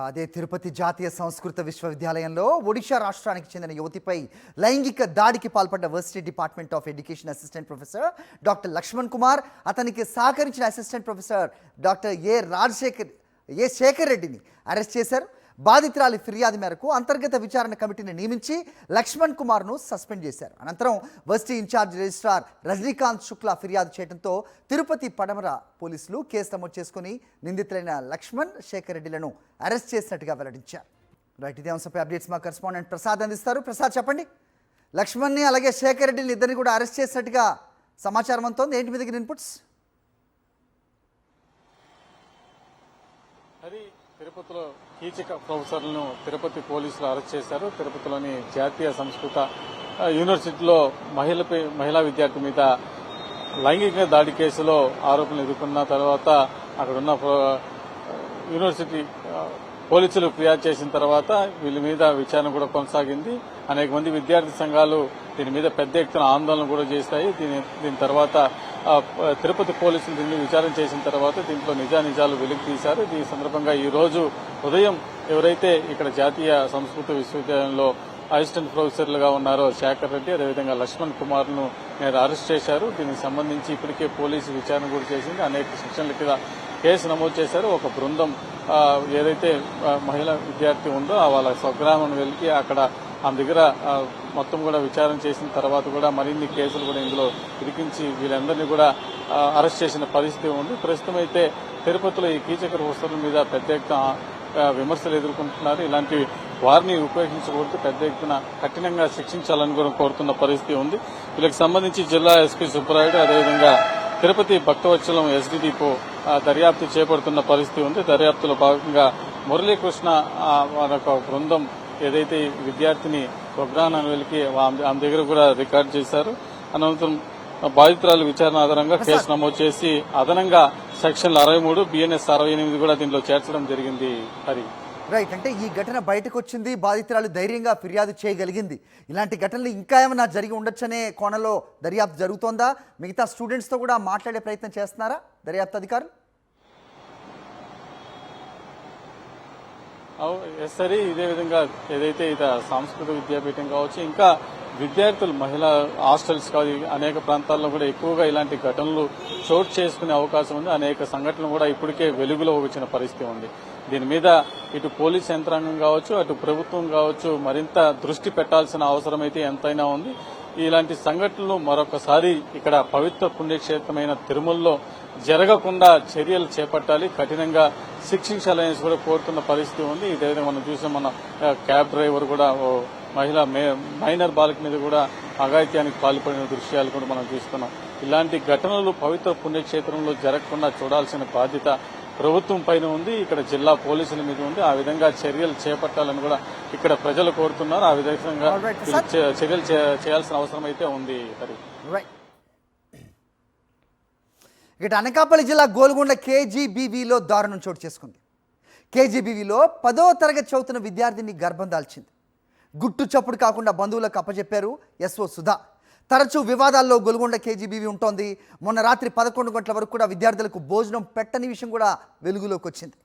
అదే తిరుపతి జాతీయ సంస్కృత విశ్వవిద్యాలయంలో ఒడిషా రాష్ట్రానికి చెందిన యువతిపై లైంగిక దాడికి పాల్పడ్డ varsity department of education assistant professor doctor Lakshman Kumar, అతనికి సహకరించిన assistant professor doctor A Shekhar రెడ్డిని అరెస్ట్ చేశారు. బాధితురాలి ఫిర్యాదు మేరకు అంతర్గత విచారణ కమిటీని నియమించి లక్ష్మణ్ కుమార్ను సస్పెండ్ చేశారు. అనంతరం varsity incharge registrar Rajinikanth Shukla ఫిర్యాదు చేయడంతో తిరుపతి పడమర పోలీసులు కేసు నమోదు చేసుకుని నిందితులైన లక్ష్మణ్, శేఖర్ రెడ్డిలను అరెస్ట్ చేసినట్టుగా వెల్లడించారు. రైట్, ఇదే అంశంపై అప్డేట్స్ మా కరెస్పాండెంట్ ప్రసాద్ అందిస్తారు. ప్రసాద్, చెప్పండి. లక్ష్మణ్ని అలాగే శేఖర్ రెడ్డిని ఇద్దరిని కూడా అరెస్ట్ చేసినట్టుగా సమాచారం అంతోంది. ఏంటి మీ దగ్గర ఇన్పుట్స్? తిరుపతిలో కీచక ప్రొఫెసర్లను తిరుపతి పోలీసులు అరెస్ట్ చేశారు. తిరుపతిలోని జాతీయ సంస్కృత యూనివర్సిటీలో మహిళా విద్యార్థి మీద లైంగిక దాడి కేసులో ఆరోపణలు ఎదుర్కొన్న తర్వాత అక్కడున్న యూనివర్సిటీ పోలీసులు ఫిర్యాదు చేసిన తర్వాత వీళ్ళ మీద విచారణ కూడా కొనసాగింది. అనేక మంది విద్యార్థి సంఘాలు దీని మీద పెద్ద ఎత్తున ఆందోళన కూడా చేస్తాయి. దీని తర్వాత తిరుపతి పోలీసులు దీన్ని విచారణ చేసిన తర్వాత దీంట్లో నిజాలు వెలికి తీశారు. ఈ సందర్భంగా ఈ రోజు ఉదయం ఎవరైతే ఇక్కడ జాతీయ సంస్కృత విశ్వవిద్యాలయంలో అసిస్టెంట్ ప్రొఫెసర్లుగా ఉన్నారో శేఖర్ రెడ్డి, అదేవిధంగా లక్ష్మణ్ కుమార్ను అరెస్ట్ చేశారు. దీనికి సంబంధించి ఇప్పటికే పోలీసు విచారణ కూడా చేసింది. అనేక సెక్షన్ల కింద కేసు నమోదు చేశారు. ఒక బృందం ఏదైతే మహిళా విద్యార్థి ఉందో వాళ్ళ స్వగ్రామం వెళ్ళి అక్కడ ఆమె దగ్గర మొత్తం కూడా విచారణ చేసిన తర్వాత కూడా మరిన్ని కేసులు కూడా ఇందులో ఇరికించి వీళ్ళందరినీ కూడా అరెస్ట్ చేసిన పరిస్థితి ఉంది. ప్రస్తుతం అయితే తిరుపతిలో ఈ కీచక ప్రొఫెసర్ల మీద పెద్ద ఎత్తున విమర్శలు ఎదుర్కొంటున్నారు. ఇలాంటి వారిని ఉపయోగించకూడదు, పెద్ద ఎత్తున కఠినంగా శిక్షించాలని కూడా కోరుతున్న పరిస్థితి ఉంది. వీళ్ళకి సంబంధించి జిల్లా ఎస్పీ సుబ్బరాయుడు, అదేవిధంగా తిరుపతి భక్తవత్సలం ఎస్డీడీపో దర్యాప్తు చేపడుతున్న పరిస్థితి ఉంది. దర్యాప్తులో భాగంగా మురళీకృష్ణ వాళ్ళొక బృందం ఏదైతే విద్యార్థిని స్వగ్రామాన్ని వెలికి ఆమె దగ్గర కూడా రికార్డు చేశారు. అనంతరం బాధితురాలు విచారణ ఆధారంగా కేసు నమోదు చేసి అదనంగా సెక్షన్లు 63, బిఎన్ఎస్ 68 కూడా దీనిలో చేర్చడం జరిగింది. హరి, రైట్, అంటే ఈ ఘటన బయటకు వచ్చింది, బాధితురాలు ధైర్యంగా ఫిర్యాదు చేయగలిగింది. ఇలాంటి ఘటనలు ఇంకా ఏమైనా జరిగి ఉండొచ్చనే కోణంలో దర్యాప్తు జరుగుతోందా? మిగతా స్టూడెంట్స్తో కూడా మాట్లాడే ప్రయత్నం చేస్తున్నారా దర్యాప్తు అధికారులు? సరే, ఇదే విధంగా ఏదైతే ఇది సాంస్కృతిక విద్యాపీఠం కావచ్చు, ఇంకా విద్యార్థులు మహిళా హాస్టల్స్ కాదు, అనేక ప్రాంతాల్లో కూడా ఎక్కువగా ఇలాంటి ఘటనలు చోటు చేసుకునే అవకాశం ఉంది. అనేక సంఘటనలు కూడా ఇప్పటికే వెలుగులో వచ్చిన పరిస్థితి ఉంది. దీని మీద ఇటు పోలీస్ యంత్రాంగం కావచ్చు, అటు ప్రభుత్వం కావచ్చు మరింత దృష్టి పెట్టాల్సిన అవసరం అయితే ఎంతైనా ఉంది. ఇలాంటి సంఘటనలు మరొకసారి ఇక్కడ పవిత్ర పుణ్యక్షేత్రమైన తిరుమలలో జరగకుండా చర్యలు చేపట్టాలి, కఠినంగా శిక్షించాలని కూడా కోరుతున్న పరిస్థితి ఉంది. ఇదే మనం చూసాం, మన క్యాబ్ డ్రైవర్ కూడా మహిళా మైనర్ బాలిక మీద కూడా అఘాయిత్యానికి పాల్పడిన దృశ్యాలు కూడా మనం చూస్తున్నాం. ఇలాంటి ఘటనలు పవిత్ర పుణ్యక్షేత్రంలో జరగకుండా చూడాల్సిన బాధ్యత ప్రభుత్వం పైన ఉంది, ఇక్కడ జిల్లా పోలీసుల మీద ఉంది. ఆ విధంగా చర్యలు చేపట్టాలని కూడా ఇక్కడ ప్రజలు కోరుతున్నారు. ఆ విధంగా చర్యలు చేయాల్సిన అవసరం అయితే ఉంది. ఇక అనకాపల్లి జిల్లా గోల్గొండ కేజీబీవీలో దారుణం చోటు చేసుకుంది. కేజీబీవీలో 10వ తరగతి చదువుతున్న విద్యార్థిని గర్భం దాల్చింది. గుట్టు చప్పుడు కాకుండా బంధువులకు అప్పచెప్పారు ఎస్ఓ సుధా. తరచూ వివాదాల్లో గోల్గొండ కేజీబీవీ ఉంటోంది. మొన్న రాత్రి 11 గంటల వరకు కూడా విద్యార్థులకు భోజనం పెట్టని విషయం కూడా వెలుగులోకి వచ్చింది.